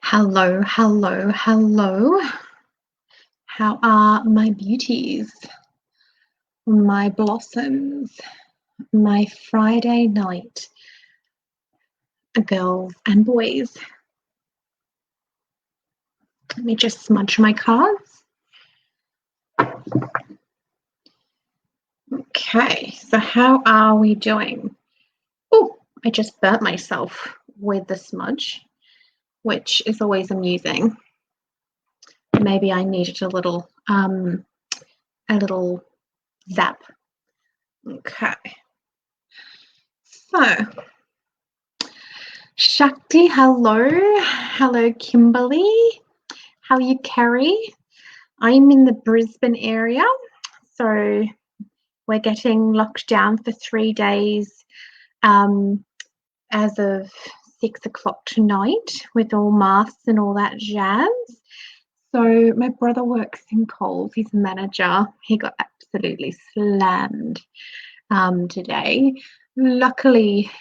Hello, hello, hello. How are my beauties, my blossoms, my Friday night girls and boys? Let me just smudge my cards. Okay, so how are we doing? Oh, I just burnt myself with the smudge, which is always amusing. Maybe I needed a little zap. Okay. So, Shakti, hello. Hello, Kimberly. How are you, Kerry? I'm in the Brisbane area, so we're getting locked down for 3 days as of 6 o'clock tonight with all masks and all that jazz. So my brother works in Coles. He's a manager. He got absolutely slammed today. Luckily,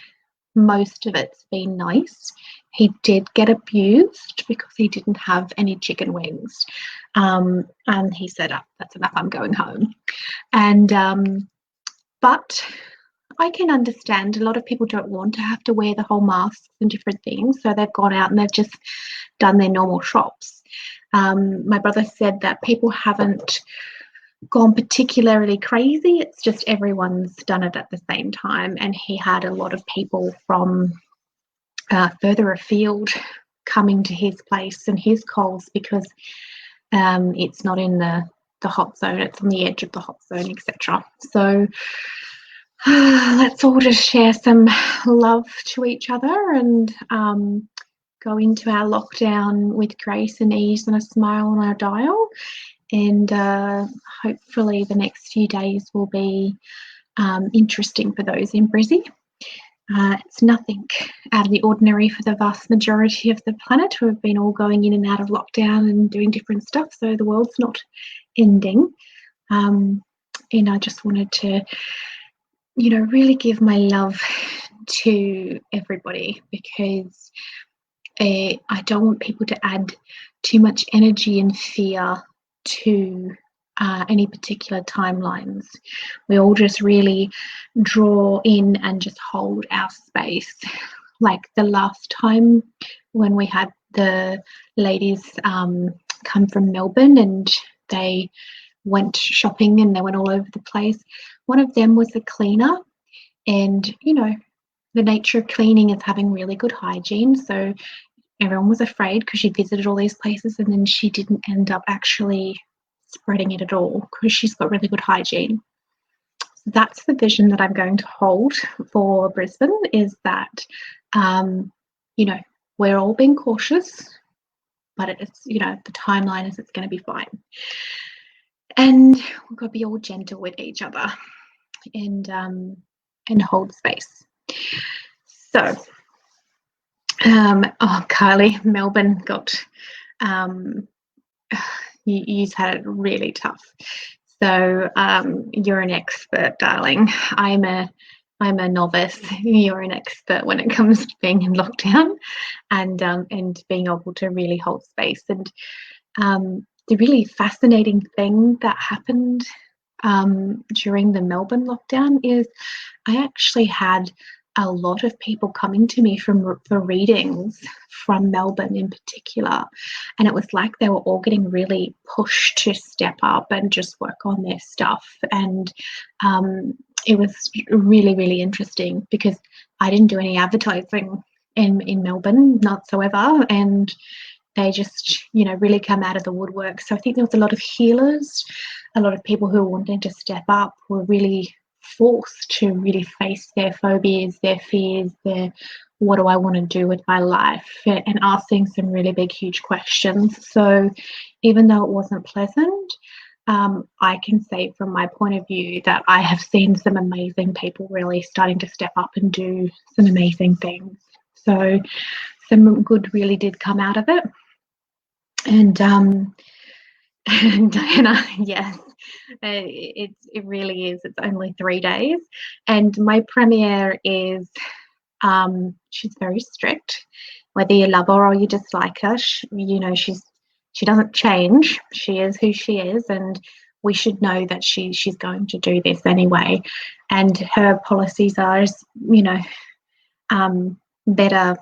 most of it's been nice. He did get abused because he didn't have any chicken wings. And he said, oh, that's enough, I'm going home. And but I can understand a lot of people don't want to have to wear the whole masks and different things. So they've gone out and they've just done their normal shops. My brother said that people haven't gone particularly crazy. It's just everyone's done it at the same time. And he had a lot of people from further afield coming to his place and his Coles because it's not in the hot zone, it's on the edge of the hot zone, etc. So let's all just share some love to each other and go into our lockdown with grace and ease and a smile on our dial. And hopefully the next few days will be interesting for those in Brizzy. It's nothing out of the ordinary for the vast majority of the planet who have been all going in and out of lockdown and doing different stuff. So the world's not ending. And I just wanted to, really give my love to everybody because I don't want people to add too much energy and fear to any particular timelines. We all just really draw in and just hold our space. Like the last time when we had the ladies come from Melbourne and they went shopping and they went all over the place. One of them was a cleaner, and the nature of cleaning is having really good hygiene. So everyone was afraid because she visited all these places and then she didn't end up actually spreading it at all because she's got really good hygiene. So that's the vision that I'm going to hold for Brisbane, is that we're all being cautious, but it's the timeline is it's going to be fine, and we've got to be all gentle with each other and hold space. So Kylie, Melbourne got you've had it really tough. So you're an expert, darling. I'm a novice. You're an expert when it comes to being in lockdown and being able to really hold space. And the really fascinating thing that happened during the Melbourne lockdown is I actually had a lot of people coming to me for readings from Melbourne in particular, and it was like they were all getting really pushed to step up and just work on their stuff. And it was really, really interesting because I didn't do any advertising in Melbourne whatsoever, and they just really come out of the woodwork. So I think there was a lot of healers, a lot of people who were wanting to step up, were really forced to really face their phobias, their fears, their what do I want to do with my life, and asking some really big, huge questions. So even though it wasn't pleasant, I can say from my point of view that I have seen some amazing people really starting to step up and do some amazing things. So some good really did come out of it. And Diana, yes, it really is. It's only 3 days, and my premier is she's very strict, whether you love her or you dislike her, she doesn't change. She is who she is, and we should know that she's going to do this anyway. And her policies are, better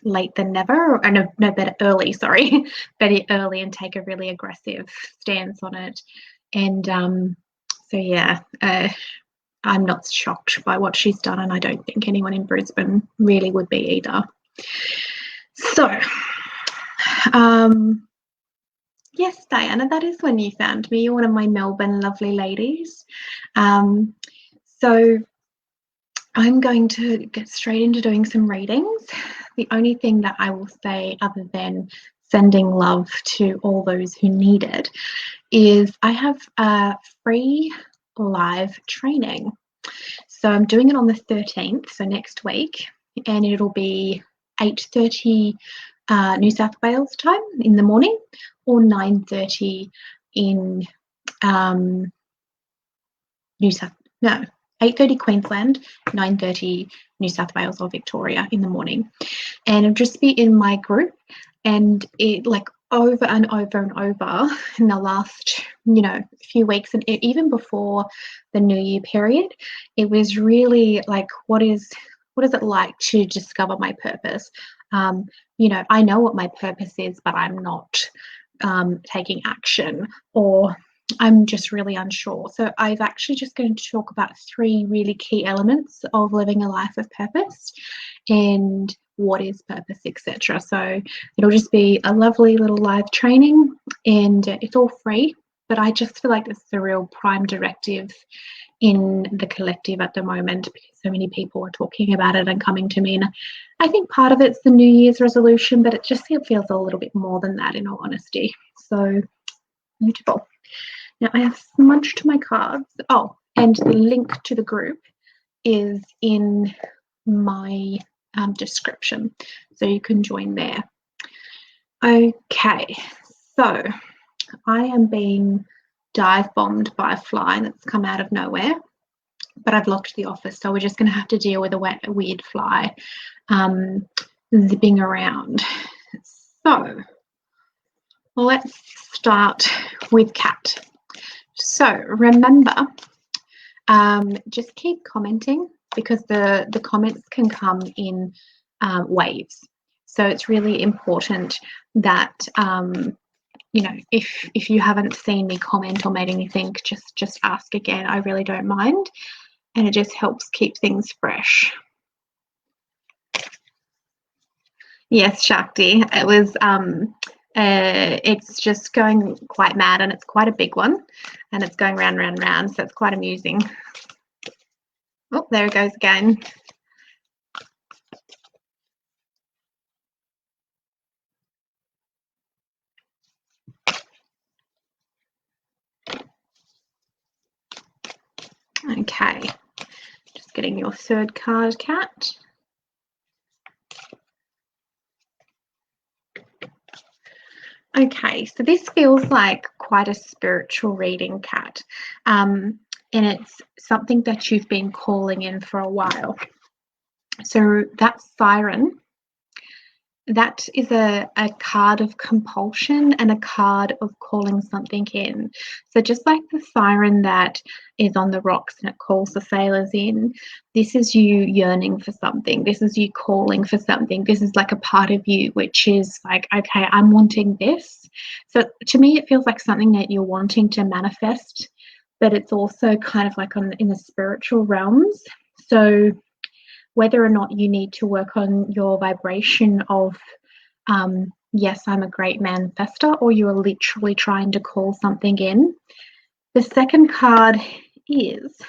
late than never, or no, better early, sorry, better early and take a really aggressive stance on it. And so yeah, I'm not shocked by what she's done, and I don't think anyone in Brisbane really would be either. So yes, Diana, that is when you found me. You're one of my Melbourne lovely ladies. So I'm going to get straight into doing some readings. The only thing that I will say, other than sending love to all those who need it, is I have a free live training. So I'm doing it on the 13th, so next week, and it'll be 8:30 New South Wales time in the morning, or 9:30 in 8:30 Queensland, 9:30 New South Wales or Victoria in the morning. And it'll just be in my group, and it, like, over and over and over in the last few weeks, and even before the New Year period, it was really like, what is it like to discover my purpose? I know what my purpose is, but I'm not taking action, or I'm just really unsure. So I've actually just going to talk about 3 really key elements of living a life of purpose, and what is purpose, etc. So it'll just be a lovely little live training, and it's all free, but I just feel like this is a real prime directive in the collective at the moment, because so many people are talking about it and coming to me. And I think part of it's the New Year's resolution, but it feels a little bit more than that, in all honesty. So beautiful. Now I have smudged my cards. Oh, and the link to the group is in my description, so you can join there. Okay, so I am being dive bombed by a fly that's come out of nowhere, but I've locked the office, so we're just going to have to deal with a weird fly zipping around. So let's start with cat. So remember, just keep commenting, because the comments can come in waves. So it's really important that if you haven't seen me comment or made anything, just ask again. I really don't mind, and it just helps keep things fresh. Yes, Shakti, it was it's just going quite mad, and it's quite a big one, and it's going round, round, round, so it's quite amusing. Oh, there it goes again. Okay, just getting your 3rd card, Cat. Okay, so this feels like quite a spiritual reading, Cat, and it's something that you've been calling in for a while. So that siren, that is a card of compulsion and a card of calling something in. So just like the siren that is on the rocks and it calls the sailors in, this is you yearning for something. This is you calling for something. This is like a part of you which is like, okay, I'm wanting this. So to me, it feels like something that you're wanting to manifest, but it's also kind of like in the spiritual realms. So whether or not you need to work on your vibration of, yes, I'm a great manifester, or you are literally trying to call something in. The 2nd card is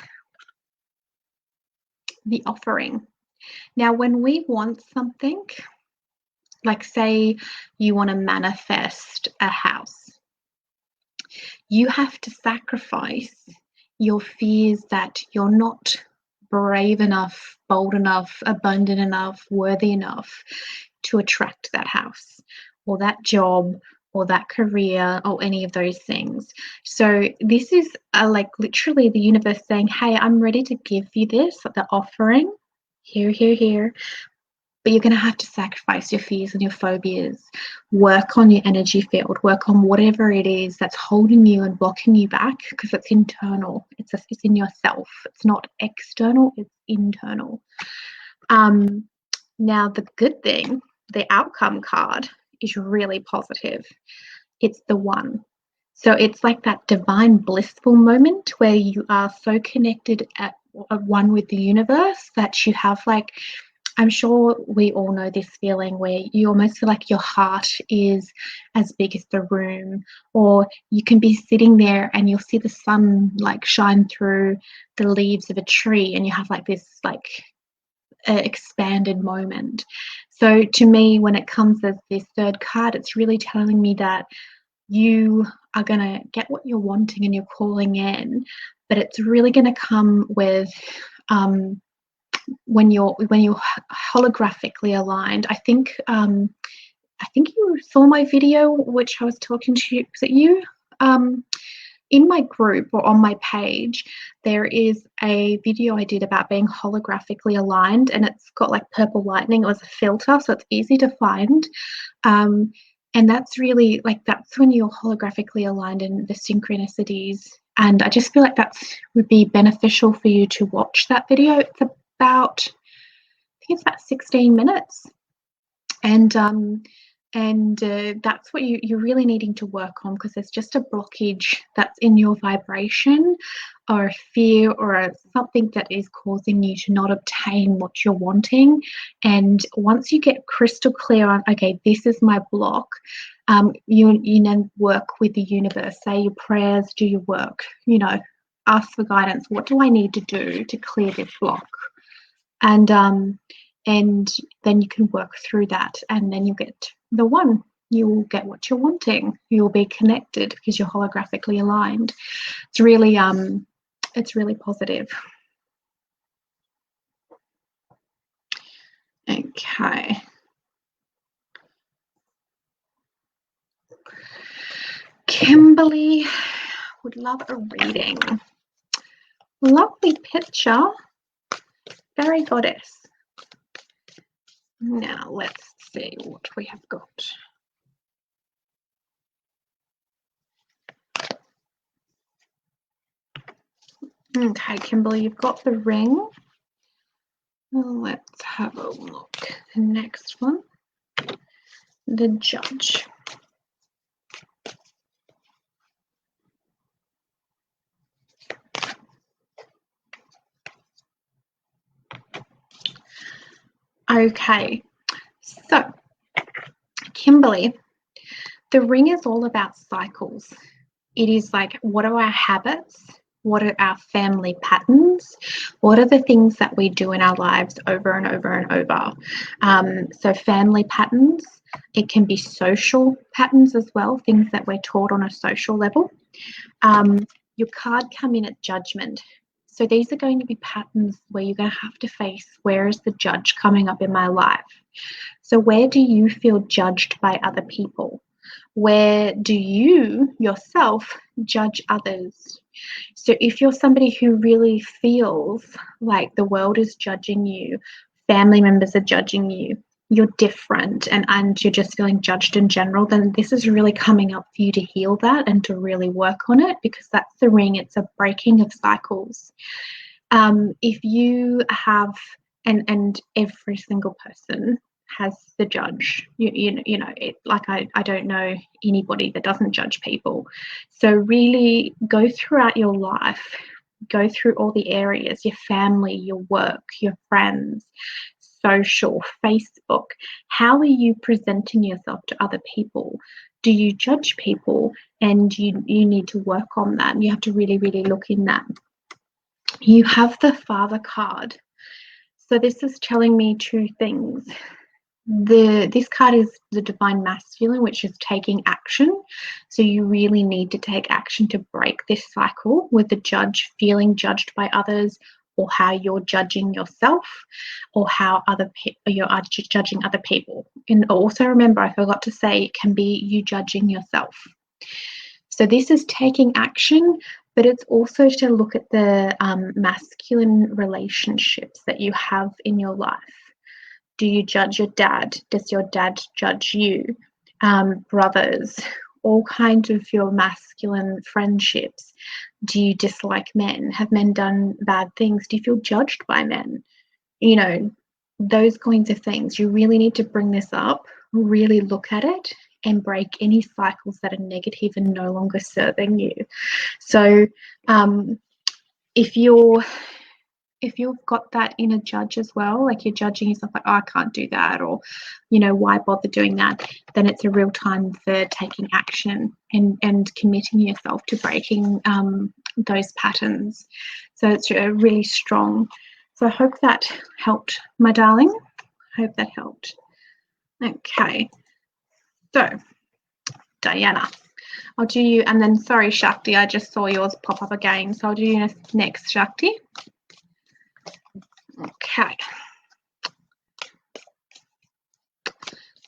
the offering. Now, when we want something, like say you want to manifest a house, you have to sacrifice your fears that you're not brave enough, bold enough, abundant enough, worthy enough to attract that house or that job or that career or any of those things. So this is like literally the universe saying, hey, I'm ready to give you this, the offering, here, but you're going to have to sacrifice your fears and your phobias, work on your energy field, work on whatever it is that's holding you and blocking you back, because it's internal. It's in yourself. It's not external, it's internal. Now, the good thing, the outcome card is really positive. It's the one. So it's like that divine blissful moment where you are so connected at one with the universe that you have, like, I'm sure we all know this feeling where you almost feel like your heart is as big as the room, or you can be sitting there and you'll see the sun like shine through the leaves of a tree, and you have like this like expanded moment. So to me, when it comes as this third card, it's really telling me that you are going to get what you're wanting and you're calling in, but it's really going to come with when you're holographically aligned. I think you saw my video, which I was talking to you. Was it you? In my group or on my page, there is a video I did about being holographically aligned, and it's got like purple lightning. It was a filter, so it's easy to find. And that's really like, that's when you're holographically aligned in the synchronicities. And I just feel like that would be beneficial for you to watch that video. It's about, I think it's about 16 minutes. And that's what you're really needing to work on, because there's just a blockage that's in your vibration, or a fear, or something that is causing you to not obtain what you're wanting. And once you get crystal clear on, okay, this is my block, you then work with the universe, say your prayers, do your work, ask for guidance. What do I need to do to clear this block? And then you can work through that, and then you get the one. You will get what you're wanting. You'll be connected because you're holographically aligned. It's really positive. Okay. Kimberly would love a reading. Lovely picture. Fairy goddess. Now let's see what we have got. Okay, Kimberly, you've got the ring. Let's have a look. The next one, the Judge. Okay, so Kimberly, the ring is all about cycles. It is like, what are our habits? What are our family patterns? What are the things that we do in our lives over and over and over? So family patterns, it can be social patterns as well, things that we're taught on a social level. Your card come in at Judgment. So these are going to be patterns where you're going to have to face, where is the judge coming up in my life? So where do you feel judged by other people? Where do you yourself judge others? So if you're somebody who really feels like the world is judging you, family members are judging you, you're different, and you're just feeling judged in general, then this is really coming up for you to heal that and to really work on it, because that's the ring. It's a breaking of cycles. If you have, and every single person has the Judge, I don't know anybody that doesn't judge people. So really go throughout your life, go through all the areas, your family, your work, your friends, social, Facebook. How are you presenting yourself to other people? Do you judge people? And you need to work on that. And you have to really, really look in that. You have the Father card. So this is telling me two things. This card is the Divine Masculine, which is taking action. So you really need to take action to break this cycle with the Judge, feeling judged by others, or how you're judging yourself, or how you're judging other people. And also remember, I forgot to say, it can be you judging yourself. So this is taking action, but it's also to look at the masculine relationships that you have in your life. Do you judge your dad? Does your dad judge you? Brothers, all kinds of your masculine friendships. Do you dislike men? Have men done bad things? Do you feel judged by men? You know, those kinds of things. You really need to bring this up, really look at it, and break any cycles that are negative and no longer serving you. So if you've got that inner judge as well, like you're judging yourself like, oh, I can't do that, or, you know, why bother doing that, then it's a real time for taking action and committing yourself to breaking those patterns. So it's really strong. So I hope that helped, my darling. I hope that helped. Okay. So, Diana, I'll do you, and then, sorry, Shakti, I just saw yours pop up again. So I'll do you next, Shakti. Okay.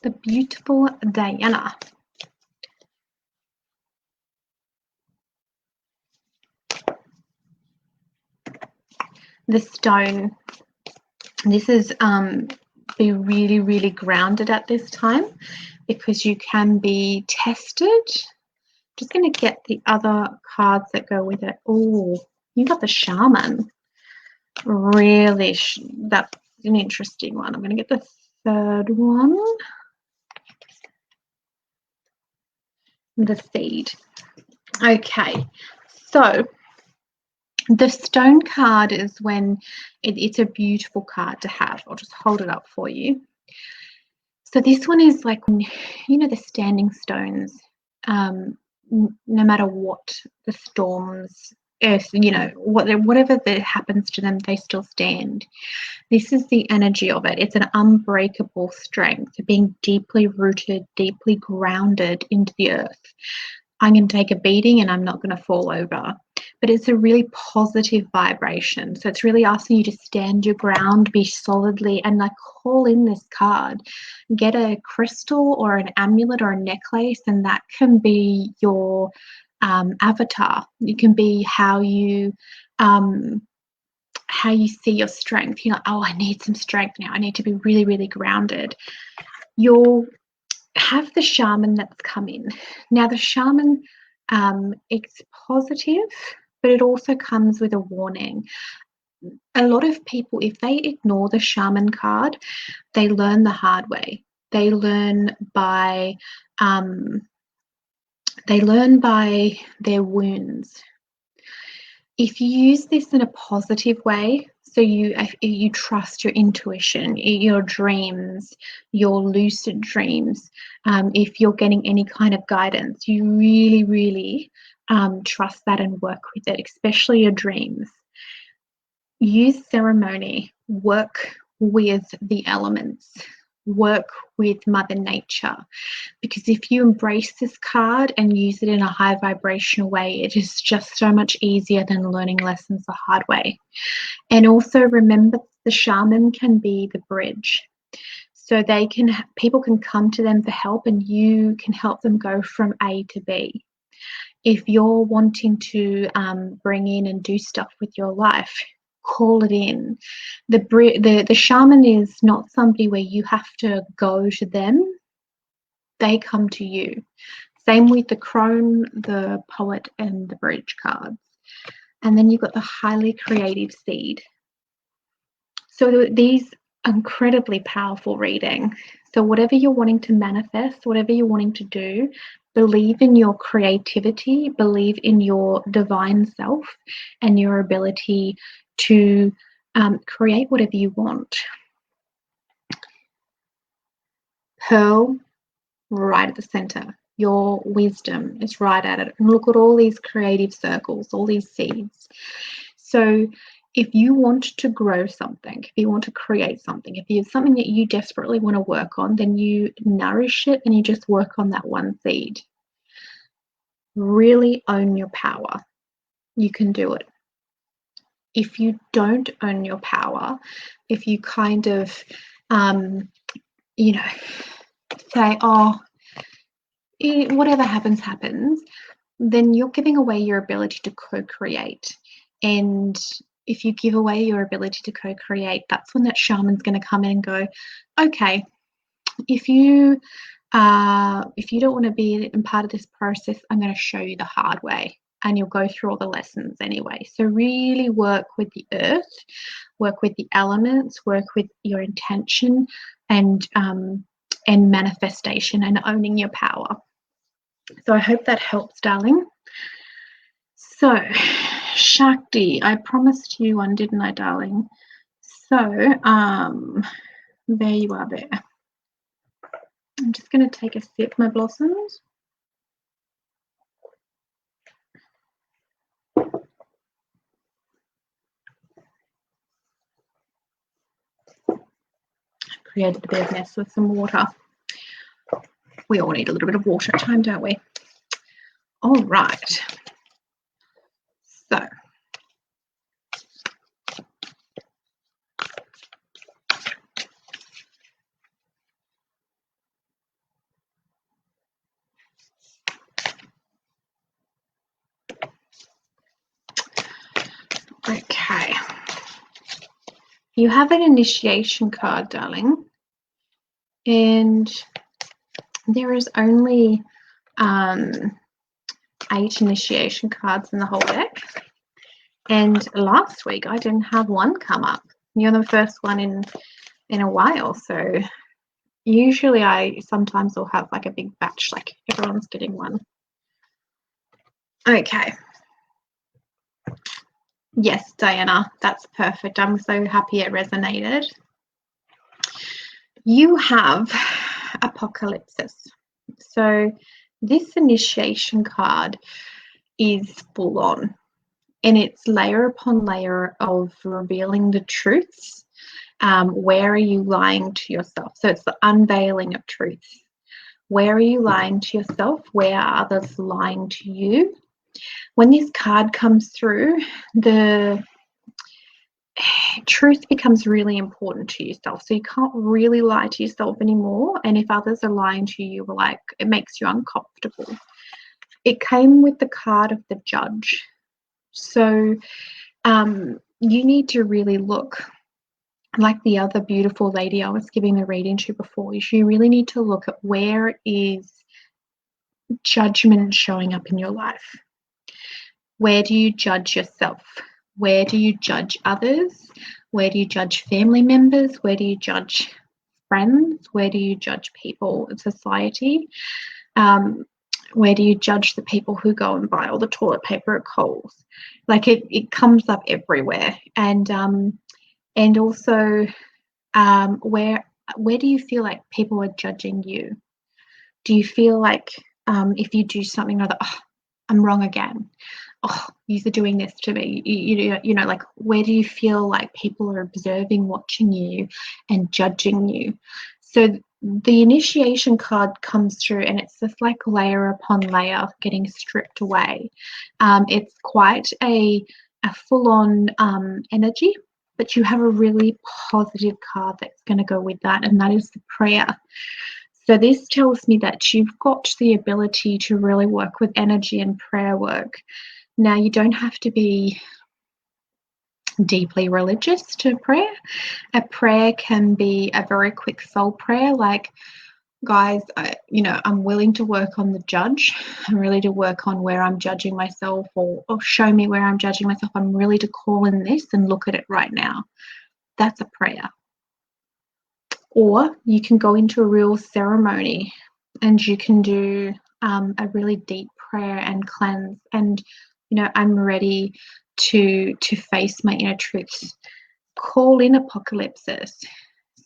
The beautiful Diana. The stone. This is be really, really grounded at this time because you can be tested. Just going to get the other cards that go with it. Oh, you got the shaman. Really, that's an interesting one. I'm going to get the third one. The seed. Okay, so the stone card is when it's a beautiful card to have. I'll just hold it up for you. So this one is like, you know, the standing stones, no matter what the storms, you know, whatever that happens to them, they still stand. This is the energy of it. It's an unbreakable strength, being deeply rooted, deeply grounded into the earth. I'm going to take a beating and I'm not going to fall over. But it's a really positive vibration. So it's really asking you to stand your ground, be solidly, and like call in this card. Get a crystal or an amulet or a necklace, and that can be your avatar. It can be how you see your strength. You're like, oh, I need some strength now. I need to be really, really grounded. You'll have the shaman that's come in. Now the shaman, it's positive, but it also comes with a warning. A lot of people, if they ignore the shaman card, they learn the hard way. They learn by their wounds. If you use this in a positive way, so you trust your intuition, your dreams, your lucid dreams, if you're getting any kind of guidance, you really, really trust that and work with it, especially your dreams. Use ceremony, work with the elements, work with Mother Nature, because if you embrace this card and use it in a high vibrational way, it is just so much easier than learning lessons the hard way. And also remember, the shaman can be the bridge. So people can come to them for help, and you can help them go from A to B. If you're wanting to bring in and do stuff with your life, call it in. The shaman is not somebody where you have to go to them. They come to you. Same with the crone, the poet, and the bridge cards. And then you've got the highly creative seed. So these incredibly powerful reading. So whatever you're wanting to manifest, whatever you're wanting to do, believe in your creativity, believe in your divine self and your ability to create whatever you want. Pearl, right at the center. Your wisdom is right at it. And look at all these creative circles, all these seeds. So if you want to grow something, if you want to create something, if you have something that you desperately want to work on, then you nourish it and you just work on that one seed. Really own your power. You can do it. If you don't own your power, if you kind of, say, oh, whatever happens, happens, then you're giving away your ability to co-create. And if you give away your ability to co-create, that's when that shaman's going to come in and go, okay, if you don't want to be a part of this process, I'm going to show you the hard way, and you'll go through all the lessons anyway. So really work with the earth, work with the elements, work with your intention and manifestation and owning your power. So I hope that helps, darling. So Shakti, I promised you one, didn't I, darling? So there you are there. I'm just going to take a sip, my blossoms. Created a bit of mess with some water. We all need a little bit of water at time, don't we? All right. So okay. You have an initiation card, darling, and there is only 8 initiation cards in the whole deck. And last week I didn't have one come up. You're the first one in a while. So usually I sometimes will have like a big batch, like everyone's getting one. Okay. Yes, Diana, that's perfect. I'm so happy it resonated. You have Apocalypsis. So this initiation card is full on, and it's layer upon layer of revealing the truths. Where are you lying to yourself? So it's the unveiling of truths. Where are you lying to yourself? Where are others lying to you? When this card comes through, the truth becomes really important to yourself. So you can't really lie to yourself anymore. And if others are lying to you, like, it makes you uncomfortable. It came with the card of the Judge. So you need to really look, like the other beautiful lady I was giving the reading to before, is you really need to look at where is judgment showing up in your life. Where do you judge yourself? Where do you judge others? Where do you judge family members? Where do you judge friends? Where do you judge people in society? Where do you judge the people who go and buy all the toilet paper at Coles? Like it comes up everywhere. And also where do you feel like people are judging you? Do you feel like if you do something or other, oh, I'm wrong again? Oh, you're doing this to me. You know, like, where do you feel like people are observing, watching you and judging you? So the initiation card comes through, and it's just like layer upon layer getting stripped away. It's quite a full-on energy, but you have a really positive card that's going to go with that, and that is the prayer. So this tells me that you've got the ability to really work with energy and prayer work. Now, you don't have to be deeply religious to prayer. A prayer can be a very quick soul prayer, like, guys, I'm willing to work on the judge. I'm really to work on where I'm judging myself, or show me where I'm judging myself. I'm really to call in this and look at it right now. That's a prayer. Or you can go into a real ceremony and you can do a really deep prayer and cleanse, and I'm ready to face my inner truths. Call in Apocalypsis.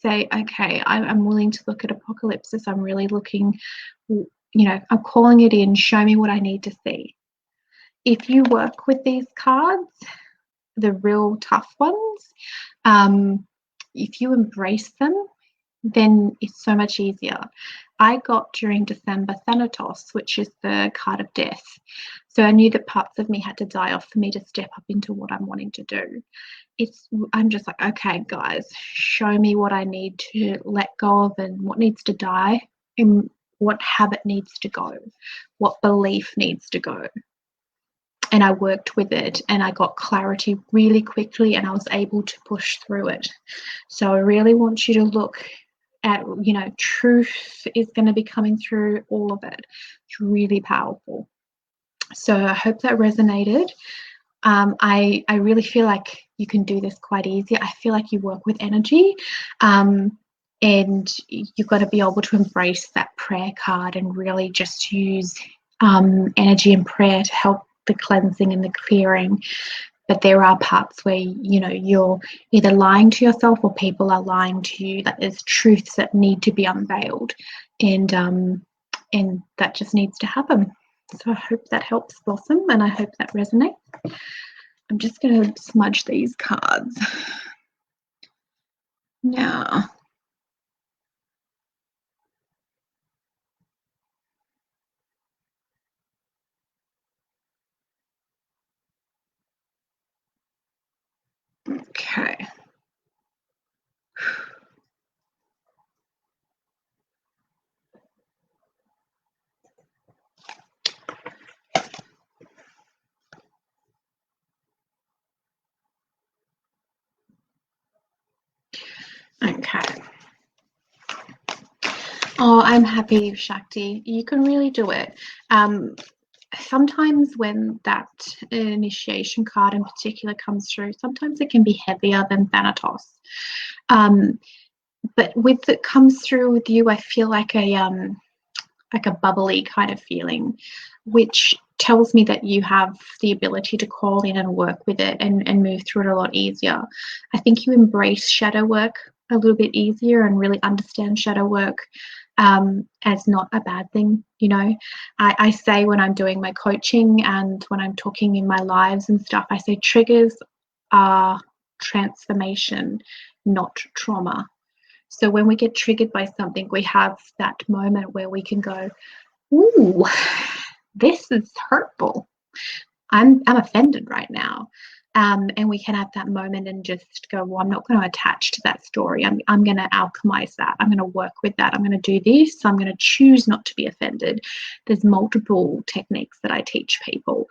Say, okay, I'm willing to look at Apocalypsis. I'm really looking, I'm calling it in. Show me what I need to see. If you work with these cards, the real tough ones, if you embrace them, then it's so much easier. I got during December Thanatos, which is the card of death. So I knew that parts of me had to die off for me to step up into what I'm wanting to do. I'm just like, okay, guys, show me what I need to let go of and what needs to die and what habit needs to go, what belief needs to go. and I worked with it, and I got clarity really quickly, and I was able to push through it. So I really want you to look at, you know, truth is going to be coming through all of it. It's really powerful. So I hope that resonated. I really feel like you can do this quite easy. I feel like you work with energy, and you've got to be able to embrace that prayer card and really just use energy and prayer to help the cleansing and the clearing. But there are parts where, you know, you're either lying to yourself or people are lying to you, that there's truths that need to be unveiled, and that just needs to happen. So I hope that helps, Blossom, and I hope that resonates. I'm just going to smudge these cards now. Okay. Okay. Oh, I'm happy, Shakti. You can really do it. Sometimes when that initiation card in particular comes through, sometimes it can be heavier than Thanatos. But with it comes through with you, I feel like a bubbly kind of feeling, which tells me that you have the ability to call in and work with it and move through it a lot easier. I think you embrace shadow work a little bit easier and really understand shadow work as not a bad thing. You know, I say when I'm doing my coaching and when I'm talking in my lives and stuff, I say triggers are transformation, not trauma. So when we get triggered by something, we have that moment where we can go, ooh, this is hurtful. I'm offended right now. And we can have that moment and just go, well, I'm not going to attach to that story. I'm going to alchemize that. I'm going to work with that. I'm going to do this. I'm going to choose not to be offended. There's multiple techniques that I teach people.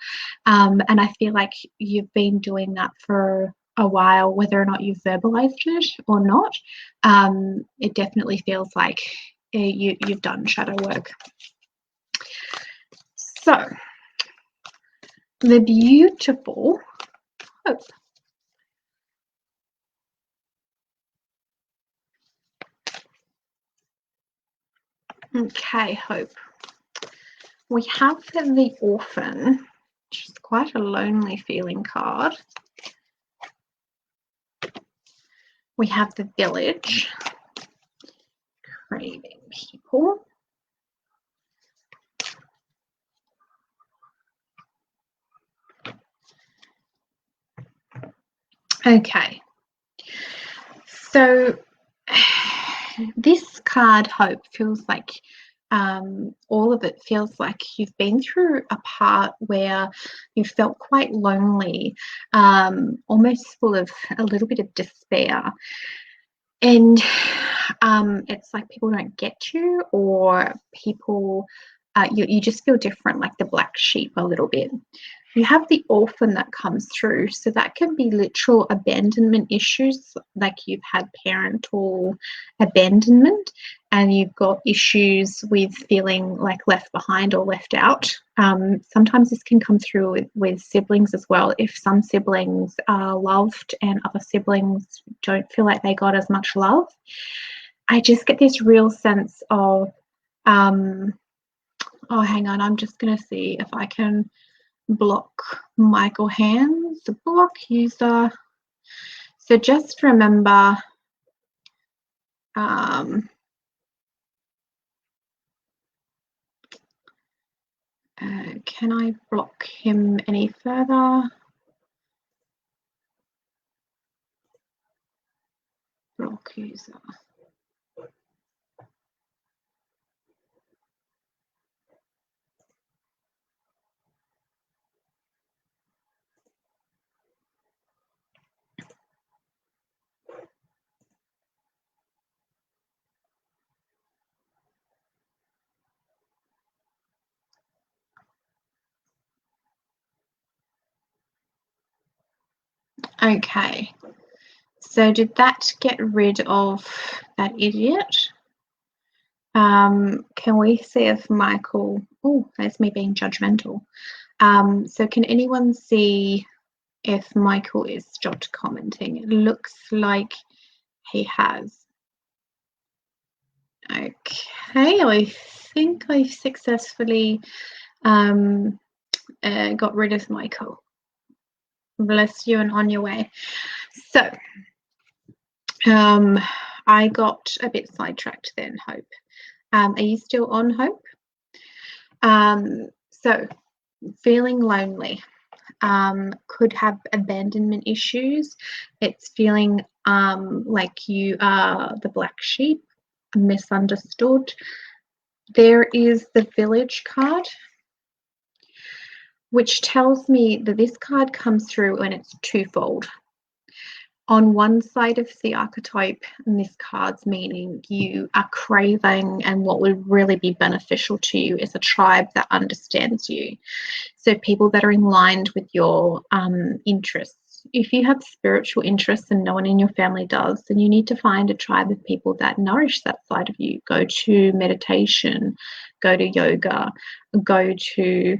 And I feel like you've been doing that for a while, whether or not you've verbalized it or not. It definitely feels like you've done shadow work. So, the beautiful Hope. Okay, Hope. We have the Orphan, which is quite a lonely feeling card. We have the Village, craving people. Okay, so this card, Hope, feels like all of it feels like you've been through a part where you felt quite lonely, almost full of a little bit of despair. And it's like people don't get you, or people, you just feel different, like the black sheep a little bit. You have the Orphan that comes through, so that can be literal abandonment issues, like you've had parental abandonment and you've got issues with feeling like left behind or left out. Sometimes this can come through with siblings as well. If some siblings are loved and other siblings don't feel like they got as much love, I just get this real sense of, oh, hang on, I'm just going to see if I can block Michael Hands, block user. So just remember, can I block him any further? Block user. Okay. So did that get rid of that idiot? Can we see if Michael... Oh, that's me being judgmental. So can anyone see if Michael is stopped commenting? It looks like he has. Okay, I think I've successfully got rid of Michael. Bless you and on your way. So I got a bit sidetracked then, Hope. Are you still on, Hope? So feeling lonely, could have abandonment issues. It's feeling like you are the black sheep, misunderstood. There is the village card, which tells me that this card comes through and it's twofold. On one side of the archetype, and this card's meaning you are craving, and what would really be beneficial to you is a tribe that understands you. So people that are in line with your interests. If you have spiritual interests and no one in your family does, then you need to find a tribe of people that nourish that side of you. Go to meditation, go to yoga, go to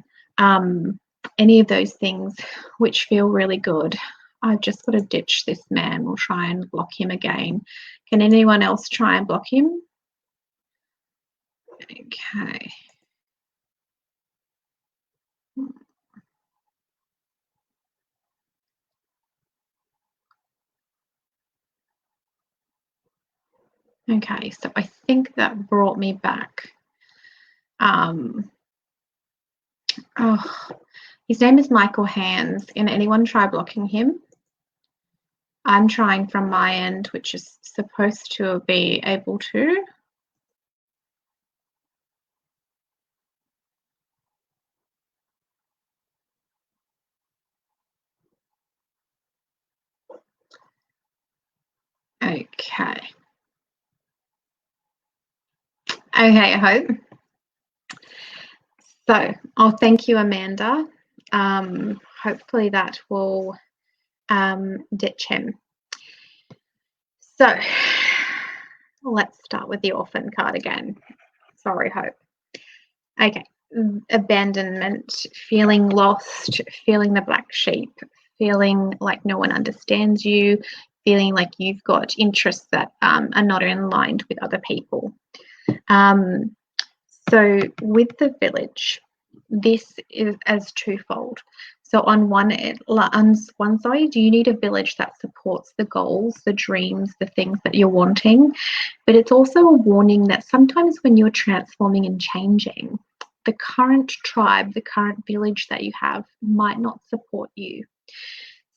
any of those things which feel really good. I've just got to ditch this man. We'll try and block him again. Can anyone else try and block him? Okay. Okay, so I think that brought me back. Oh, his name is Michael Hands. Can anyone try blocking him? I'm trying from my end, which is supposed to be able to. Okay. Okay, I hope. So, oh, thank you, Amanda. Hopefully that will ditch him. So, let's start with the orphan card again. Sorry, Hope. Okay, abandonment, feeling lost, feeling the black sheep, feeling like no one understands you, feeling like you've got interests that are not in line with other people. So with the village, this is as twofold. So on one side, you need a village that supports the goals, the dreams, the things that you're wanting. But it's also a warning that sometimes when you're transforming and changing, the current tribe, the current village that you have might not support you.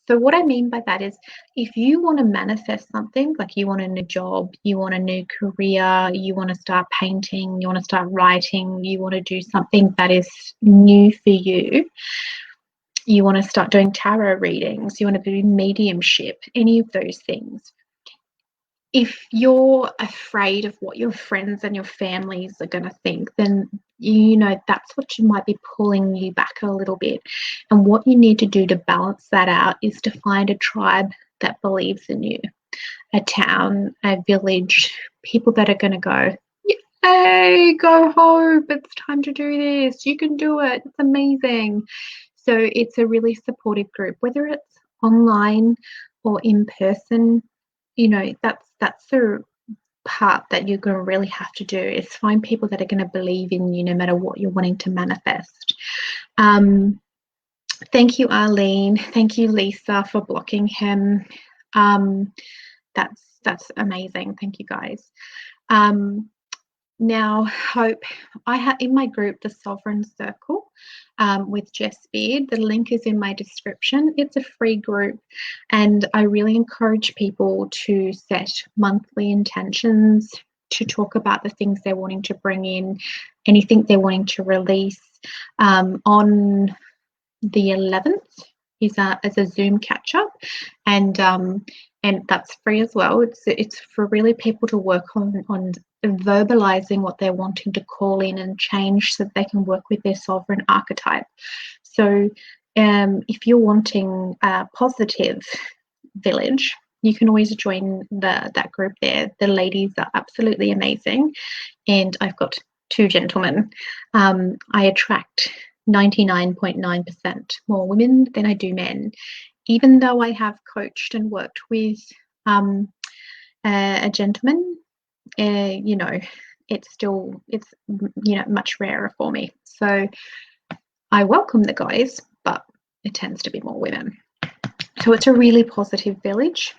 So what I mean by that is if you want to manifest something, like you want a new job, you want a new career, you want to start painting, you want to start writing, you want to do something that is new for you, you want to start doing tarot readings, you want to do mediumship, any of those things. If you're afraid of what your friends and your families are going to think, then you know that's what you might be pulling you back a little bit. And what you need to do to balance that out is to find a tribe that believes in you, a town, a village, people that are going to go, hey, go Hope, it's time to do this, you can do it, it's amazing. So it's a really supportive group, whether it's online or in person. You know, that's the part that you're going to really have to do, is find people that are going to believe in you no matter what you're wanting to manifest. Thank you, Arlene. Thank you, Lisa, for blocking him. That's amazing. Thank you, guys. Now, Hope, I have in my group the Sovereign Circle with Jess Beard. The link is in my description. It's a free group, and I really encourage people to set monthly intentions, to talk about the things they're wanting to bring in, anything they're wanting to release. On the 11th is a Zoom catch up, and that's free as well. It's for really people to work on verbalizing what they're wanting to call in and change so that they can work with their sovereign archetype. So if you're wanting positive, village. You can always join that group there. The ladies are absolutely amazing, and I've got 2 gentlemen. I attract 99.9% more women than I do men, even though I have coached and worked with a gentleman. You know, it's much rarer for me. So I welcome the guys, but it tends to be more women. So it's a really positive village.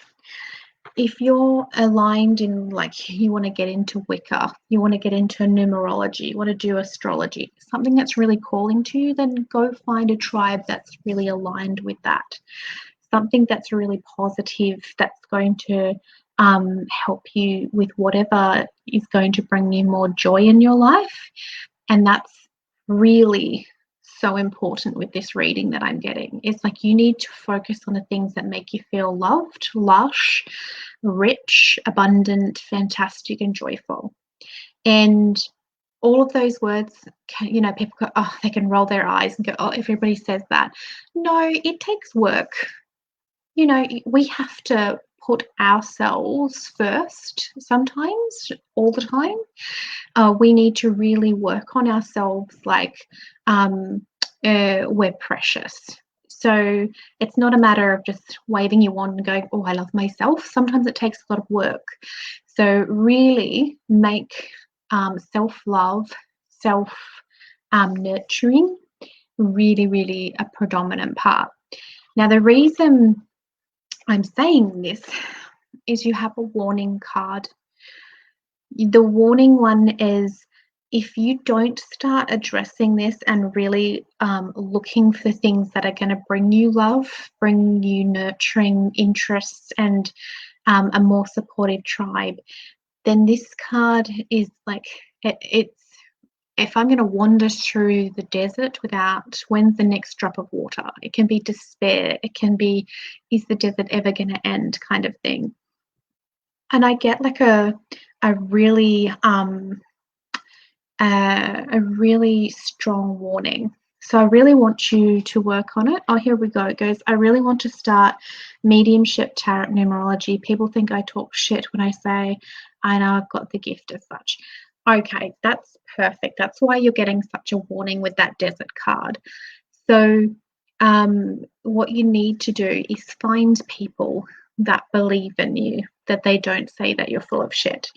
If you're aligned in, like, you want to get into Wicca, you want to get into numerology, you want to do astrology, something that's really calling to you, then go find a tribe that's really aligned with that. Something that's really positive, that's going to help you with whatever is going to bring you more joy in your life. And that's really so important with this reading that I'm getting. It's like you need to focus on the things that make you feel loved, lush, rich, abundant, fantastic, and joyful. And all of those words, people go, oh, they can roll their eyes and go, oh, everybody says that. No, it takes work. We have to put ourselves first sometimes, all the time. We need to really work on ourselves like we're precious. So it's not a matter of just waving your wand and going, oh, I love myself. Sometimes it takes a lot of work. So really make self-love, self-nurturing really, really a predominant part. Now, the reason I'm saying this is you have a warning card. The warning one is, if you don't start addressing this and really looking for things that are going to bring you love, bring you nurturing interests and a more supportive tribe, then this card is like, it's, if I'm going to wander through the desert without, when's the next drop of water? It can be despair. It can be, is the desert ever going to end, kind of thing. And I get like a really strong warning. So I really want you to work on it. Oh, here we go. It goes, I really want to start mediumship, tarot, numerology. People think I talk shit when I say I know I've got the gift as such. Okay, that's perfect. That's why you're getting such a warning with that desert card. So what you need to do is find people that believe in you, that they don't say that you're full of shit.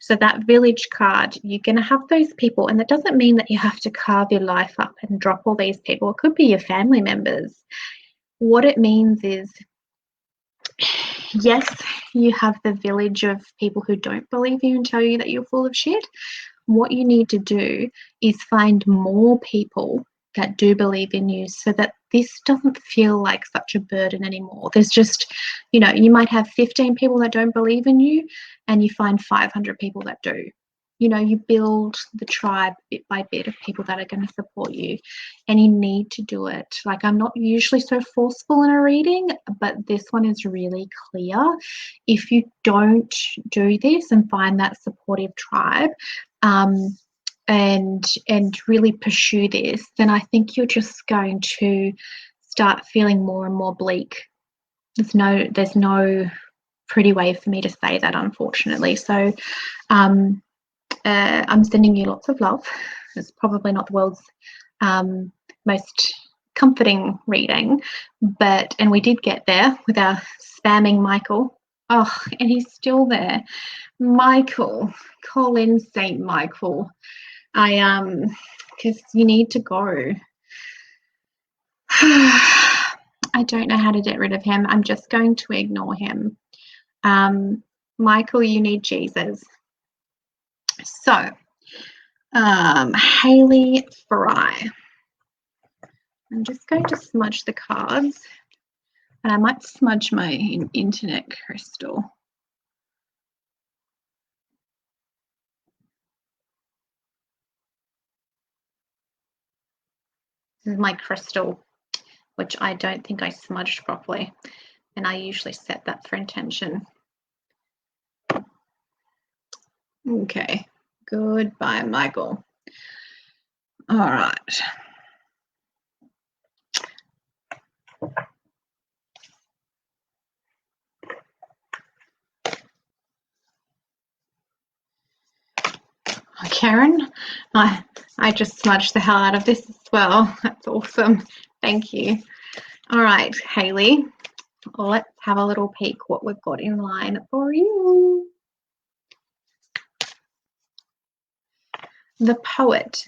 So that village card, you're going to have those people, and that doesn't mean that you have to carve your life up and drop all these people. It could be your family members. What it means is, yes, you have the village of people who don't believe you and tell you that you're full of shit. What you need to do is find more people that do believe in you, so that this doesn't feel like such a burden anymore. There's just, you might have 15 people that don't believe in you, and you find 500 people that do. You build the tribe bit by bit of people that are going to support you, and you need to do it. Like, I'm not usually so forceful in a reading, but this one is really clear. If you don't do this and find that supportive tribe, and really pursue this, then I think you're just going to start feeling more and more bleak. There's no pretty way for me to say that, unfortunately. So I'm sending you lots of love. It's probably not the world's most comforting reading, and we did get there with our spamming Michael. Oh, and he's still there. Michael, call in Saint Michael. Because you need to go. I don't know how to get rid of him. I'm just going to ignore him. Michael, you need Jesus. So, Haley Fry. I'm just going to smudge the cards, and I might smudge my internet crystal. This is my crystal, which I don't think I smudged properly, and I usually set that for intention. Okay, goodbye, Michael. All right. Karen, I just smudged the hell out of this as well. That's awesome. Thank you. All right, Hayley, let's have a little peek what we've got in line for you. The Poet.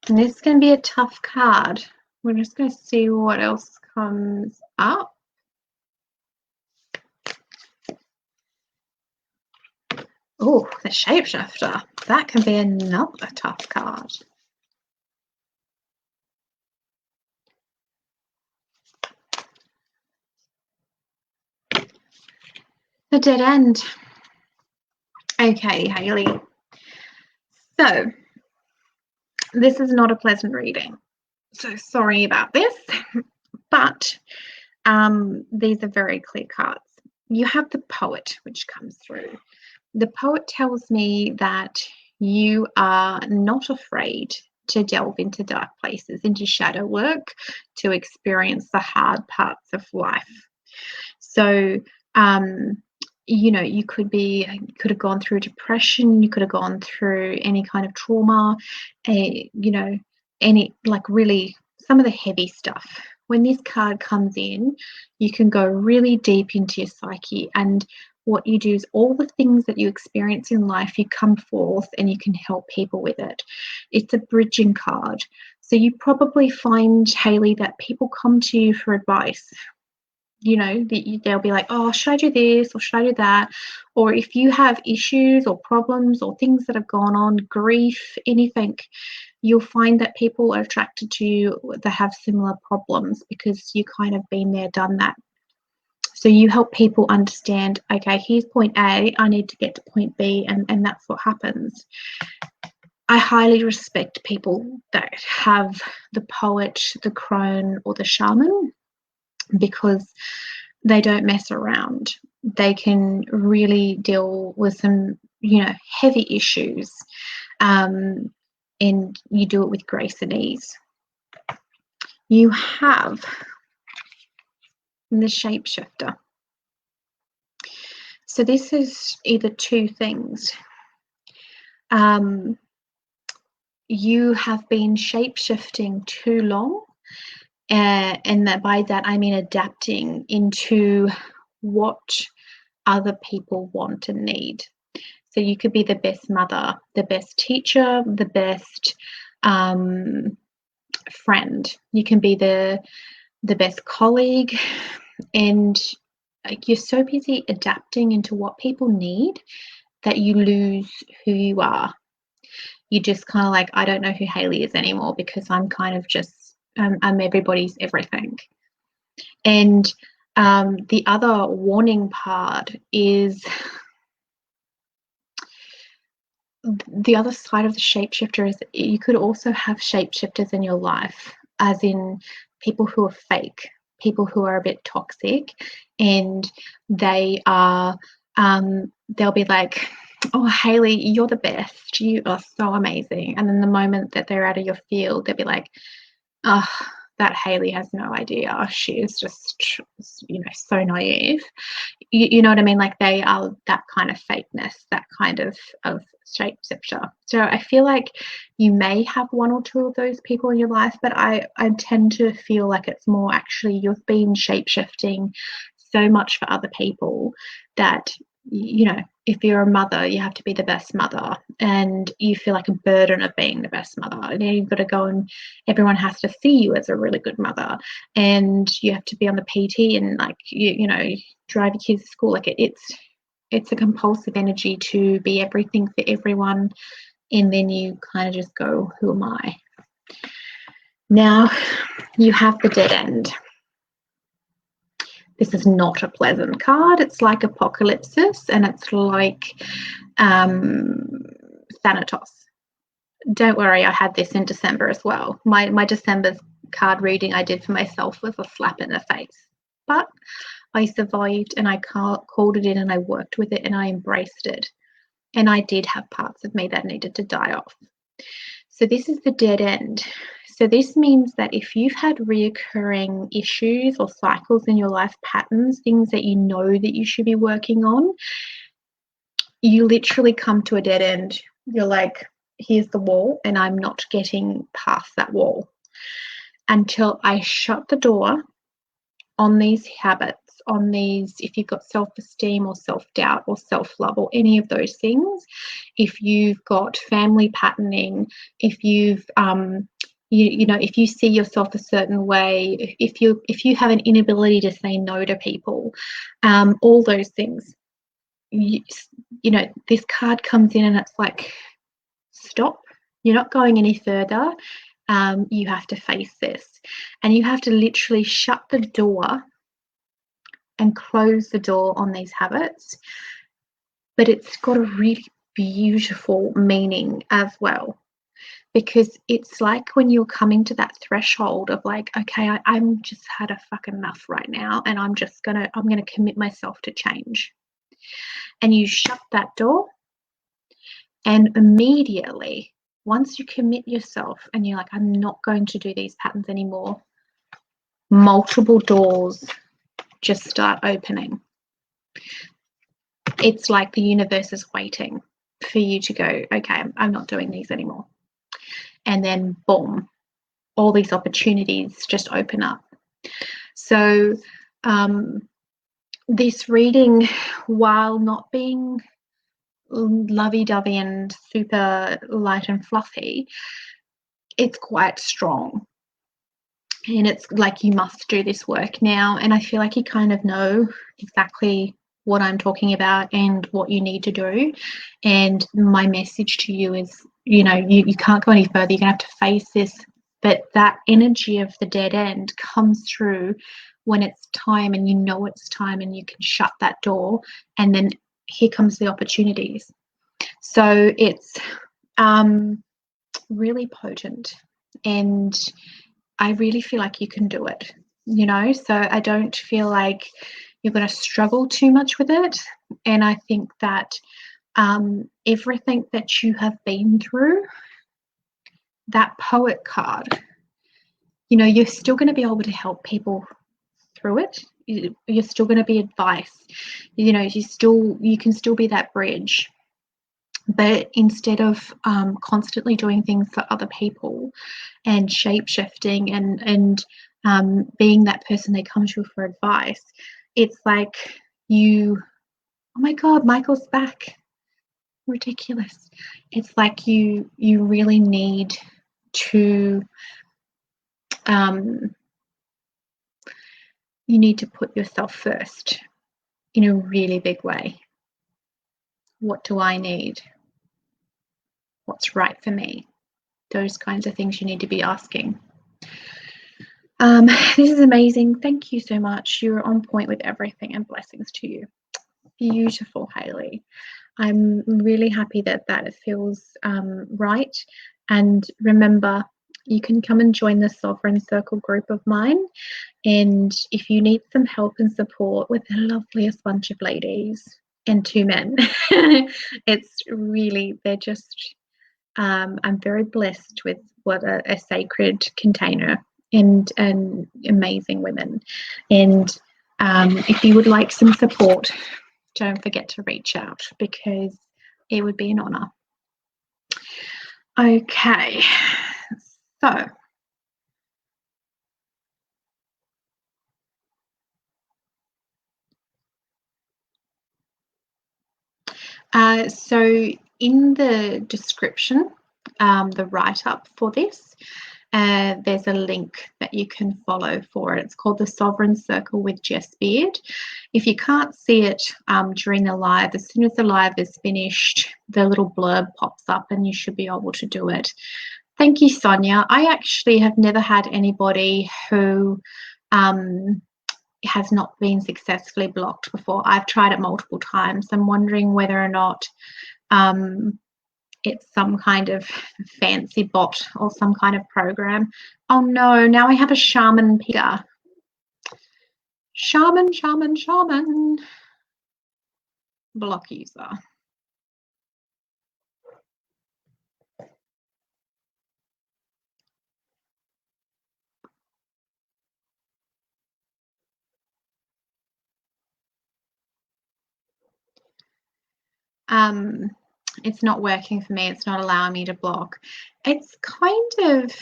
And this is going to be a tough card. We're just going to see what else comes up. Oh, the Shapeshifter. That can be another tough card. The Dead End. Okay, Hayley. So, this is not a pleasant reading. So sorry about this, but these are very clear cards. You have the Poet, which comes through. The Poet tells me that you are not afraid to delve into dark places, into shadow work, to experience the hard parts of life. So, you know, you could have gone through depression, you could have gone through any kind of trauma, you know, any, like, really some of the heavy stuff. When this card comes in, you can go really deep into your psyche, and what you do is all the things that you experience in life, you come forth and you can help people with it. It's a bridging card. So you probably find, Hayley, that people come to you for advice. You know, they'll be like, oh, should I do this or should I do that? Or if you have issues or problems or things that have gone on, grief, anything, you'll find that people are attracted to you that have similar problems because you kind of been there, done that. So you help people understand, okay, here's point A, I need to get to point B, and that's what happens. I highly respect people that have the Poet, the Crone, or the Shaman, because they don't mess around. They can really deal with some, you know, heavy issues, and you do it with grace and ease. You have the Shapeshifter. So this is either two things. You have been shape-shifting too long, and that by that I mean adapting into what other people want and need. So you could be the best mother, the best teacher, the best friend. You can be the best colleague, and like, you're so busy adapting into what people need that you lose who you are. You just kind of like, I don't know who Hayley is anymore because I'm kind of just, I'm everybody's everything. And the other warning part is the other side of the shapeshifter is you could also have shapeshifters in your life, as in people who are fake, people who are a bit toxic, and they are, they'll be like, oh, Hayley, you're the best, you are so amazing. And then the moment that they're out of your field, they'll be like, oh, that Hayley has no idea. She is just, you know, so naive. You know what I mean? Like, they are that kind of fakeness, that kind of shapeshifter. So I feel like you may have one or two of those people in your life, but I tend to feel like it's more actually you've been shapeshifting so much for other people that, you know, if you're a mother, you have to be the best mother, and you feel like a burden of being the best mother. And then you've got to go, and everyone has to see you as a really good mother, and you have to be on the PT and, like, you know, drive your kids to school. Like, it's a compulsive energy to be everything for everyone, and then you kind of just go, who am I? Now you have the Dead End. This is not a pleasant card. It's like Apocalypsis, and it's like Thanatos. Don't worry, I had this in December as well. My December card reading I did for myself was a slap in the face. But I survived, and I called it in, and I worked with it, and I embraced it. And I did have parts of me that needed to die off. So this is the Dead End. So this means that if you've had reoccurring issues or cycles in your life, patterns, things that you know that you should be working on, you literally come to a dead end You're like, here's the wall, and I'm not getting past that wall until I shut the door on these habits, on these, if you've got self-esteem or self-doubt or self-love or any of those things, if you've got family patterning, if you've if you see yourself a certain way, if you have an inability to say no to people, all those things, this card comes in and it's like, stop, you're not going any further. You have to face this, and you have to literally shut the door and close the door on these habits. But it's got a really beautiful meaning as well, because it's like when you're coming to that threshold of like, okay, I'm just had a fucking enough right now, and I'm gonna commit myself to change. And you shut that door, and immediately, once you commit yourself and you're like, I'm not going to do these patterns anymore, multiple doors just start opening. It's like the universe is waiting for you to go, okay, I'm not doing these anymore. And then boom, all these opportunities just open up. So this reading, while not being lovey-dovey and super light and fluffy, it's quite strong. And it's like, you must do this work now. And I feel like you kind of know exactly what I'm talking about and what you need to do. And my message to you is, you can't go any further. You're going to have to face this. But that energy of the dead end comes through when it's time, and it's time, and you can shut that door, and then here comes the opportunities. So it's really potent, and I really feel like you can do it, so I don't feel like you're going to struggle too much with it. And I think that everything that you have been through, that poet card, you're still going to be able to help people through it. You're still going to be advice, you can still be that bridge. But instead of constantly doing things for other people and shape-shifting and being that person they come to for advice, it's like oh my God, Michael's back. Ridiculous. It's like you really need to put yourself first in a really big way. What do I need? What's right for me? Those kinds of things you need to be asking. This is amazing. Thank you so much. You're on point with everything, and blessings to you. Beautiful, Hayley. I'm really happy that feels right. And remember, you can come and join the Sovereign Circle group of mine. And if you need some help and support with the loveliest bunch of ladies and 2 men, it's really, they're just, I'm very blessed with what a sacred container and amazing women. And if you would like some support, don't forget to reach out, because it would be an honor. Okay, so in the description, the write-up for this, there's a link that you can follow for it. It's called the Sovereign Circle with Jess Beard. If you can't see it during the live, as soon as the live is finished, the little blurb pops up and you should be able to do it. Thank you, Sonia. I actually have never had anybody who has not been successfully blocked before. I've tried it multiple times. I'm wondering whether or not it's some kind of fancy bot or some kind of program. Oh no, now I have a shaman picker. Shaman. Block user. it's not working for me. It's not allowing me to block. It's kind of